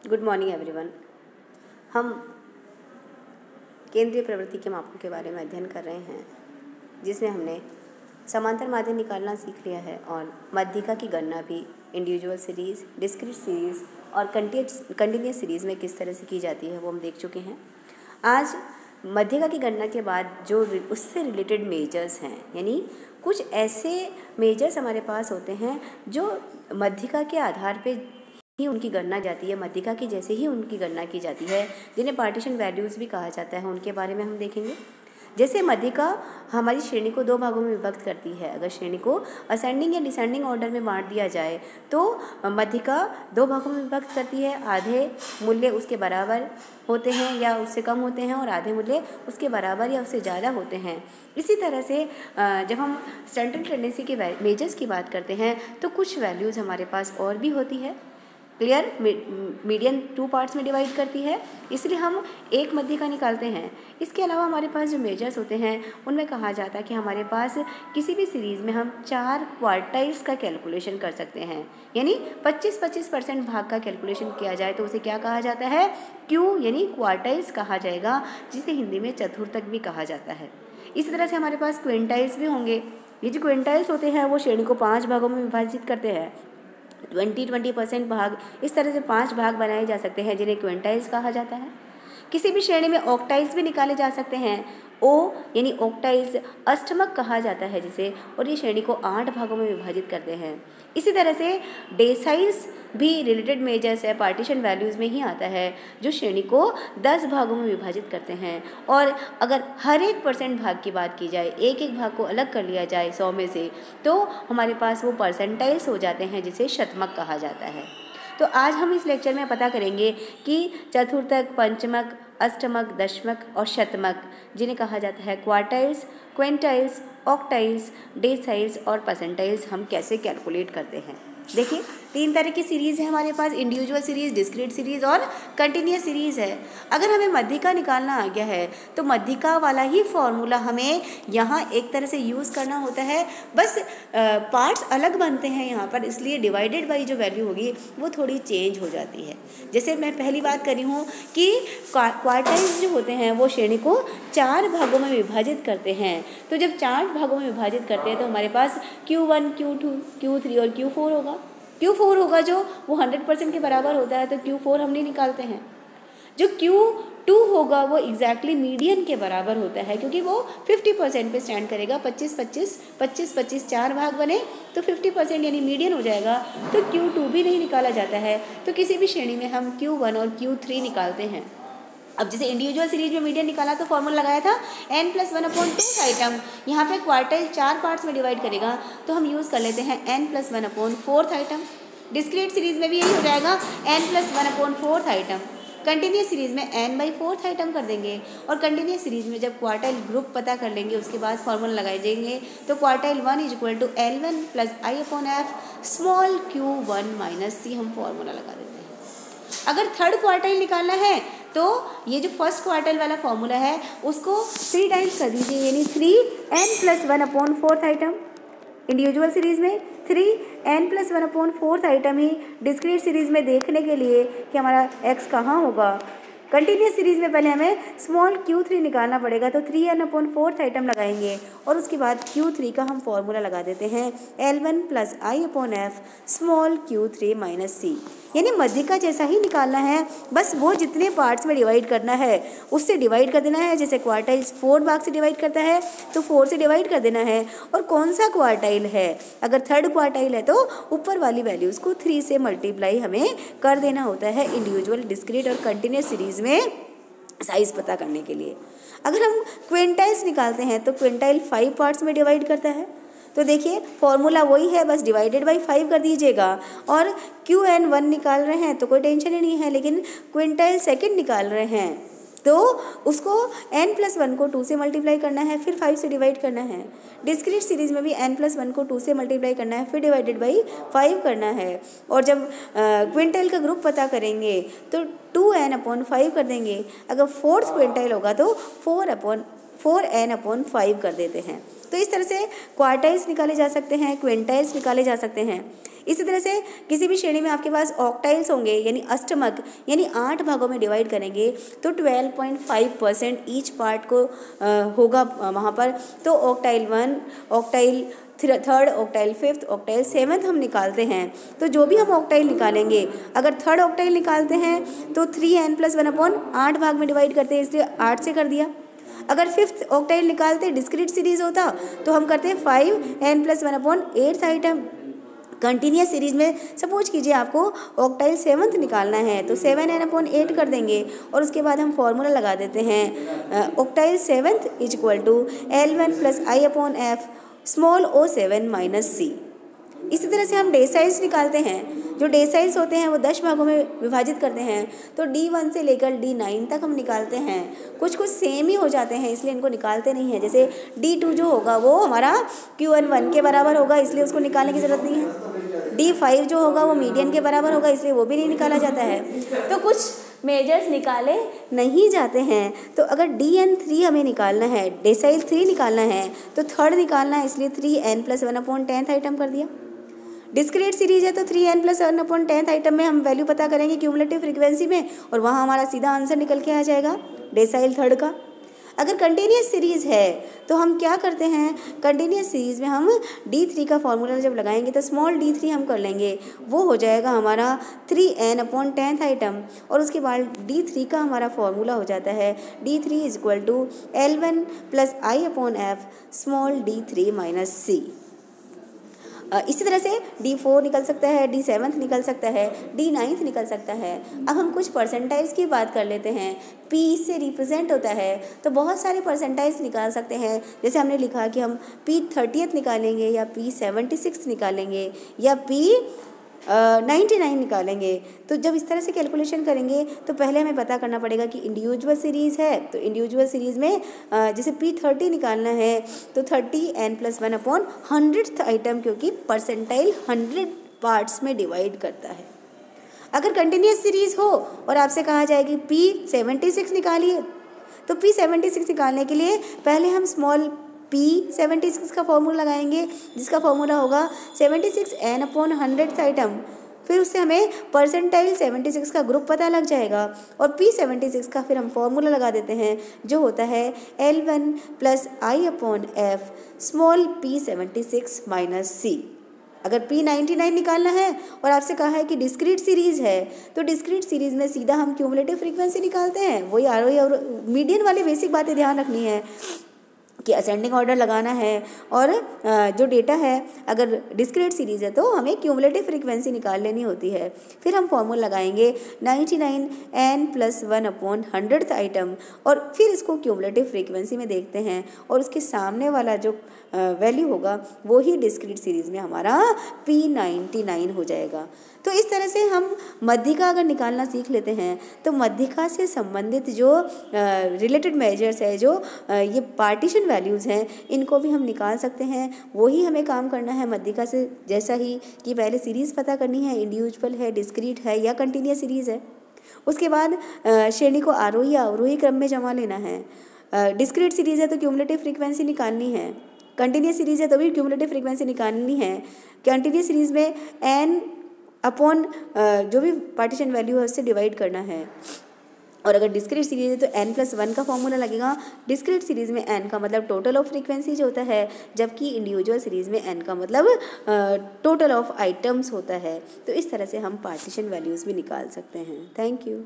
Good morning everyone. हम केंद्रीय प्रवृत्ति के मापों के बारे में अध्ययन कर रहे हैं, जिसमें हमने समांतर माध्य निकालना सीख लिया है और मध्यिका की गणना भी इंडिविजुअल सीरीज़, डिस्क्रीट सीरीज़ और कंटिन्यूस सीरीज़ में किस तरह से की जाती है वो हम देख चुके हैं। आज मध्यिका की गणना के बाद जो उससे रिलेटेड मेजर्स हैं, यानी कुछ ऐसे मेजर्स हमारे पास होते हैं जो मध्यिका के आधार पे ही उनकी गणना जाती है, मध्यिका की जैसे ही उनकी गणना की जाती है, जिन्हें पार्टीशन वैल्यूज़ भी कहा जाता है। उनके बारे में हम देखेंगे। जैसे मध्यिका हमारी श्रेणी को दो भागों में विभक्त करती है। अगर श्रेणी को असेंडिंग या डिसेंडिंग ऑर्डर में बांट दिया जाए तो मध्यिका दो भागों में विभक्त करती है। आधे मूल्य उसके बराबर होते हैं या उससे कम होते हैं और आधे मूल्य उसके बराबर या उससे ज़्यादा होते हैं। इसी तरह से जब हम सेंट्रल टेंडेंसी के मेजर्स की बात करते हैं तो कुछ वैल्यूज़ हमारे पास और भी होती है। क्लियर? मीडियन 2 पार्ट्स में डिवाइड करती है, इसलिए हम एक मध्यिका निकालते हैं। इसके अलावा हमारे पास जो मेजर्स होते हैं उनमें कहा जाता है कि हमारे पास किसी भी सीरीज़ में हम 4 क्वार्टाइल्स का कैलकुलेशन कर सकते हैं, यानी 25-25% भाग का कैलकुलेशन किया जाए तो उसे क्या कहा जाता है? क्यू यानी क्वार्टाइल्स कहा जाएगा, जिसे हिंदी में चतुर्थक भी कहा जाता है। इसी तरह से हमारे पास क्विंटाइल्स भी होंगे। ये जो क्विंटाइल्स होते हैं वो श्रेणी को 5 भागों में विभाजित करते हैं। 20% भाग, इस तरह से 5 भाग बनाए जा सकते हैं जिन्हें क्विंटाइल्स कहा जाता है। किसी भी श्रेणी में ऑक्टाइल्स भी निकाले जा सकते हैं। ओ यानी ऑक्टाइल्स अष्टमक कहा जाता है जिसे, और ये श्रेणी को 8 भागों में विभाजित करते हैं। इसी तरह से डेसाइल्स भी रिलेटेड मेजर्स है, पार्टीशन वैल्यूज़ में ही आता है, जो श्रेणी को 10 भागों में विभाजित करते हैं। और अगर हर एक % भाग की बात की जाए, एक एक भाग को अलग कर लिया जाए 100 में से, तो हमारे पास वो परसेंटाइल्स हो जाते हैं जिसे शतमक कहा जाता है। तो आज हम इस लेक्चर में पता करेंगे कि चतुर्थक, पंचमक, अष्टमक, दशमक और शतमक, जिन्हें कहा जाता है क्वार्टाइल्स, क्विंटाइल्स, ऑक्टाइल्स, डेसाइल्स और परसेंटाइल्स, हम कैसे कैलकुलेट करते हैं। देखिए, 3 तरह की सीरीज़ है हमारे पास, इंडिविजुअल सीरीज़, डिस्क्रीट सीरीज़ और कंटिन्यूस सीरीज़ है। अगर हमें मध्यिका निकालना आ गया है तो मध्यिका वाला ही फॉर्मूला हमें यहाँ एक तरह से यूज़ करना होता है, बस पार्ट्स अलग बनते हैं यहाँ पर, इसलिए डिवाइडेड बाई जो वैल्यू होगी वो थोड़ी चेंज हो जाती है। जैसे मैं पहली बात करी हूँ कि क्वार्टाइल्स जो होते हैं वो श्रेणी को 4 भागों में विभाजित करते हैं। तो जब 4 भागों में विभाजित करते हैं तो हमारे पास Q1, Q2, Q3 और Q4 होगा। Q4 होगा जो वो 100% के बराबर होता है, तो Q4 हम नहीं निकालते हैं। जो Q2 होगा वो एग्जैक्टली मीडियन के बराबर होता है, क्योंकि वो 50% पे स्टैंड करेगा। 25-25 4 भाग बने तो 50% यानी मीडियन हो जाएगा, तो Q2 भी नहीं निकाला जाता है। तो किसी भी श्रेणी में हम Q1 और Q3 निकालते हैं। अब जैसे इंडिविजुअल सीरीज में मीडियन निकाला तो फॉर्मूला लगाया था n+1/2 आइटम। यहाँ पे क्वार्टाइल 4 पार्ट्स में डिवाइड करेगा तो हम यूज़ कर लेते हैं n+1/4 आइटम। डिस्क्रीट सीरीज में भी यही हो जाएगा n+1/4 आइटम। कंटिन्यूस सीरीज में n/4 आइटम कर देंगे, और कंटिन्यूस सीरीज में जब क्वार्टाइल ग्रुप पता कर लेंगे उसके बाद फॉर्मूला लगाए जाएंगे, तो quartile 1 = L1 + I/f small q1 - c हम फॉर्मूला लगा देते हैं। अगर थर्ड क्वार्टाइल निकालना है तो ये जो फर्स्ट क्वार्टाइल वाला फॉर्मूला है उसको 3 टाइम्स कर दीजिए, यानी 3n+1/4 आइटम इंडिविजुअल सीरीज़ में, 3n+1/4 आइटम ही डिस्क्रीट सीरीज़ में, देखने के लिए कि हमारा x कहाँ होगा। कंटिन्यूस सीरीज़ में पहले हमें स्मॉल q3 निकालना पड़ेगा, तो 3n/4 आइटम लगाएंगे और उसके बाद q3 का हम फॉर्मूला लगा देते हैं L1 + I/f small q3 - c। यानी मध्यिका जैसा ही निकालना है, बस वो जितने पार्ट्स में डिवाइड करना है उससे डिवाइड कर देना है। जैसे क्वार्टाइल्स 4 भाग से डिवाइड करता है तो 4 से डिवाइड कर देना है। और कौन सा क्वार्टाइल है, अगर थर्ड क्वार्टाइल है तो ऊपर वाली वैल्यूज़ को 3 से मल्टीप्लाई हमें कर देना होता है इंडिविजुअल, डिस्क्रीट और कंटिन्यूस सीरीज़ में साइज़ पता करने के लिए। अगर हम क्विंटाइल्स निकालते हैं तो क्विंटाइल 5 पार्ट्स में डिवाइड करता है, तो देखिए फॉर्मूला वही है, बस डिवाइडेड बाई 5 कर दीजिएगा। और Qn1 निकाल रहे हैं तो कोई टेंशन ही नहीं है, लेकिन क्विंटाइल सेकंड निकाल रहे हैं तो उसको n+1 को 2 से मल्टीप्लाई करना है, फिर 5 से डिवाइड करना है। डिस्क्रीट सीरीज़ में भी n+1 को 2 से मल्टीप्लाई करना है, फिर डिवाइडेड बाई 5 करना है। और जब क्विंटाइल का ग्रुप पता करेंगे तो 2n/5 कर देंगे। अगर 4th क्विंटाइल होगा तो 4n/5 कर देते हैं। तो इस तरह से क्वार्टाइल्स निकाले जा सकते हैं, क्विंटाइल्स निकाले जा सकते हैं। इसी तरह से किसी भी श्रेणी में आपके पास ऑक्टाइल्स होंगे, यानी अष्टमक, यानी 8 भागों में डिवाइड करेंगे तो 12.5% ईच पार्ट को होगा वहाँ पर। तो octyl 1, octyl 3rd, octyl 5th, octyl 7th हम निकालते हैं। तो जो भी हम ऑक्टाइल निकालेंगे, अगर 3rd ऑक्टाइल निकालते हैं तो 3n+1 8 भाग में डिवाइड करते हैं, इसलिए 8 से कर दिया। अगर 5th ऑक्टाइल निकालते डिस्क्रीट सीरीज होता तो हम करते हैं 5n+1 8th item. Continuous series में सपोज कीजिए आपको ऑक्टाइल 7th निकालना है तो 7n/8 कर देंगे और उसके बाद हम फॉर्मूला लगा देते हैं octyl 7th = L1 + I/f small o7 - c। इसी तरह से हम डेसाइल्स निकालते हैं। जो डेसाइल्स होते हैं वो 10 भागों में विभाजित करते हैं, तो D1 से लेकर D9 तक हम निकालते हैं। कुछ सेम ही हो जाते हैं इसलिए इनको निकालते नहीं हैं। जैसे D2 जो होगा वो हमारा Q1 के बराबर होगा, इसलिए उसको निकालने की ज़रूरत नहीं है। D5 जो होगा वो मीडियन के बराबर होगा, इसलिए वो भी नहीं निकाला जाता है। तो कुछ मेजर्स निकाले नहीं जाते हैं। तो अगर DN3 हमें निकालना है, डेसाइल 3 निकालना है तो 3rd निकालना है, इसलिए 3n+1/10th आइटम कर दिया। डिस्क्रीट सीरीज है तो 3n+1/10th आइटम में हम वैल्यू पता करेंगे क्यूमुलेटिव फ्रीक्वेंसी में और वहाँ हमारा सीधा आंसर निकल के आ जाएगा डेसाइल 3rd का। अगर कंटिन्यूस सीरीज़ है तो हम क्या करते हैं, कंटिन्यूस सीरीज़ में हम D3 का फॉर्मूला जब लगाएंगे तो स्मॉल d3 हम कर लेंगे, वो हो जाएगा हमारा 3n/10th आइटम। और उसके बाद D3 का हमारा फॉर्मूला हो जाता है D3 = L1 + I/f small d3 - c। इसी तरह से D4 निकल सकता है, D7 निकल सकता है, D9 निकल सकता है। अब हम कुछ परसेंटाइल्स की बात कर लेते हैं। P से रिप्रेजेंट होता है तो बहुत सारे परसेंटाइल्स निकाल सकते हैं। जैसे हमने लिखा कि हम P30th निकालेंगे या P76 निकालेंगे या P99 निकालेंगे। तो जब इस तरह से कैलकुलेशन करेंगे तो पहले हमें पता करना पड़ेगा कि इंडिविजुअल सीरीज़ है तो इंडिविजुअल सीरीज़ में जैसे P30 निकालना है तो 30n+1/100th आइटम, क्योंकि परसेंटाइल 100 पार्ट्स में डिवाइड करता है। अगर कंटिन्यूस सीरीज़ हो और आपसे कहा जाए कि P76 निकालिए तो P76 निकालने के लिए पहले हम स्मॉल P76 का फॉर्मूला लगाएंगे, जिसका फॉर्मूला होगा 76n/100th आइटम। फिर उससे हमें परसेंटाइल 76 का ग्रुप पता लग जाएगा और P76 का फिर हम फॉर्मूला लगा देते हैं जो होता है L1 + I/f small P76 - c। अगर P99 निकालना है और आपसे कहा है कि डिस्क्रीट सीरीज़ है तो डिस्क्रीट सीरीज़ में सीधा हम क्यूमुलेटिव फ्रीक्वेंसी निकालते हैं। वही आरोही और मीडियन वाली बेसिक बातें ध्यान रखनी है कि असेंडिंग ऑर्डर लगाना है और जो डेटा है अगर डिस्क्रीट सीरीज़ है तो हमें क्यूमुलेटिव फ्रीक्वेंसी निकाल लेनी होती है। फिर हम फॉर्मूला लगाएंगे 99n+1/100th आइटम और फिर इसको क्यूमुलेटिव फ्रीक्वेंसी में देखते हैं और उसके सामने वाला जो वैल्यू होगा वो ही डिस्क्रीट सीरीज़ में हमारा P99 हो जाएगा। तो इस तरह से हम मध्यिका अगर निकालना सीख लेते हैं तो मध्यिका से संबंधित जो रिलेटेड मेजर्स है, जो ये पार्टीशन वैल्यूज़ हैं, इनको भी हम निकाल सकते हैं। वही हमें काम करना है मध्यिका से, जैसा ही कि पहले सीरीज़ पता करनी है, इंडिविजुअल है, डिस्क्रीट है या कंटिन्यूस सीरीज़ है। उसके बाद श्रेणी को आरोही या अवरोही क्रम में जमा लेना है। डिस्क्रीट सीरीज़ है तो क्यूमुलेटिव फ्रीक्वेंसी निकालनी है, कंटिन्यूस सीरीज़ है तो भी क्यूमुलेटिव फ्रीक्वेंसी निकालनी है। कंटिन्यूस सीरीज़ में n अपॉन जो भी पार्टीशन वैल्यू है उससे डिवाइड करना है। और अगर डिस्क्रीट सीरीज़ है तो n+1 का फॉर्मूला लगेगा। डिस्क्रीट सीरीज़ में n का मतलब टोटल ऑफ फ्रीक्वेंसी जो होता है, जबकि इंडिविजुअल सीरीज़ में n का मतलब टोटल ऑफ आइटम्स होता है। तो इस तरह से हम पार्टीशन वैल्यूज़ भी निकाल सकते हैं। Thank you.